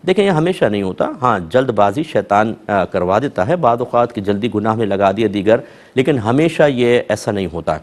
دیکھیں یہ ہمیشہ نہیں ہوتا، ہاں جلد بازی شیطان کروا دیتا ہے، بعض اوقات کی جلدی گناہ میں لگا دیا دیگر، لیکن ہمیشہ یہ ایسا نہیں ہوتا،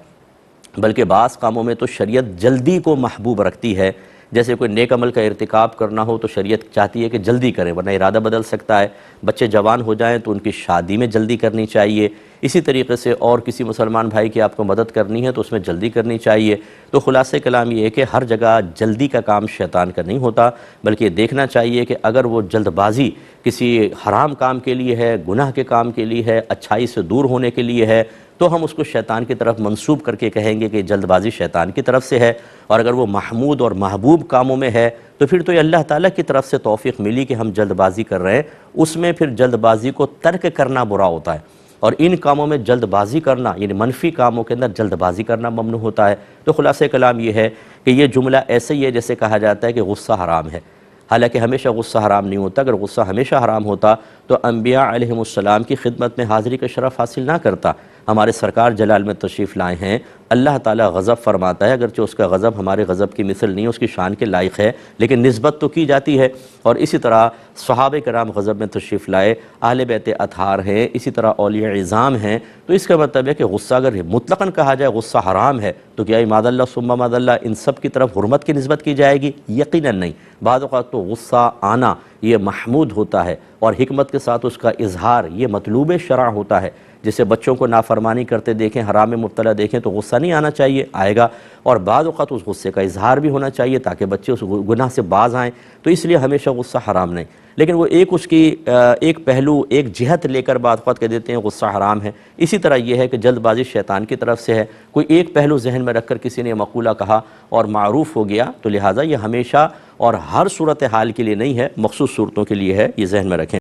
بلکہ بعض کاموں میں تو شریعت جلدی کو محبوب رکھتی ہے۔ جیسے کوئی نیک عمل کا ارتکاب کرنا ہو تو شریعت چاہتی ہے کہ جلدی کریں ورنہ ارادہ بدل سکتا ہے، بچے جوان ہو جائیں تو ان کی شادی میں جلدی کرنی چاہیے، اسی طریقے سے اور کسی مسلمان بھائی کی آپ کو مدد کرنی ہے تو اس میں جلدی کرنی چاہیے۔ تو خلاصہ کلام یہ ہے کہ ہر جگہ جلدی کا کام شیطان کا نہیں ہوتا، بلکہ دیکھنا چاہیے کہ اگر وہ جلد بازی کسی حرام کام کے لیے ہے، گناہ کے کام کے لیے ہے، اچھائی سے دور ہونے کے لیے ہے، تو ہم اس کو شیطان کی طرف منسوب کر کے کہیں گے کہ جلد بازی شیطان کی طرف سے ہے، اور اگر وہ محمود اور محبوب کاموں میں ہے تو پھر تو یہ اللہ تعالیٰ کی طرف سے توفیق ملی کہ ہم جلد بازی کر رہے ہیں، اس میں پھر جلد بازی کو ترک کرنا برا ہوتا ہے، اور ان کاموں میں جلد بازی کرنا یعنی منفی کاموں کے اندر جلد بازی کرنا ممنوع ہوتا ہے۔ تو خلاصہ کلام یہ ہے کہ یہ جملہ ایسے ہی ہے جیسے کہا جاتا ہے کہ غصہ حرام ہے، حالانکہ ہمیشہ غصہ حرام نہیں ہوتا، اگر غصہ ہمیشہ حرام ہوتا تو انبیاء علیہم السلام کی خدمت میں حاضری کا شرف حاصل نہ کرتا۔ ہمارے سرکار جلال میں تشریف لائے ہیں، اللہ تعالیٰ غضب فرماتا ہے، اگرچہ اس کا غضب ہمارے غضب کی مثل نہیں، اس کی شان کے لائق ہے، لیکن نسبت تو کی جاتی ہے۔ اور اسی طرح صحابہ کرام غضب میں تشریف لائے، اہل بیت اطہار ہیں، اسی طرح اولیاء عظام ہیں، تو اس کا مطلب ہے کہ غصہ اگر مطلقاً کہا جائے غصہ حرام ہے تو کیا ماذ اللہ ثم ماذ اللہ ان سب کی طرف حرمت کی نسبت کی جائے گی؟ یقیناً نہیں۔ بعض اوقات تو غصہ آنا یہ محمود ہوتا ہے اور حکمت کے ساتھ اس کا اظہار یہ مطلوب شرع ہوتا ہے۔ جسے بچوں کو نافرمانی کرتے دیکھیں، حرام میں مبتلا دیکھیں تو غصہ نہیں آنا چاہیے، آئے گا، اور بعض اوقات اس غصے کا اظہار بھی ہونا چاہیے تاکہ بچے اس گناہ سے باز آئیں، تو اس لیے ہمیشہ غصہ حرام نہیں، لیکن وہ اس کی ایک پہلو ایک جہت لے کر بعض اوقات کہہ دیتے ہیں غصہ حرام ہے۔ اسی طرح یہ ہے کہ جلد بازی شیطان کی طرف سے ہے، کوئی ایک پہلو ذہن میں رکھ کر کسی نے مقولہ کہا اور معروف ہو گیا، تو لہٰذا یہ ہمیشہ اور ہر صورتحال کے لیے نہیں ہے، مخصوص صورتوں کے لیے ہے، یہ ذہن میں رکھیں۔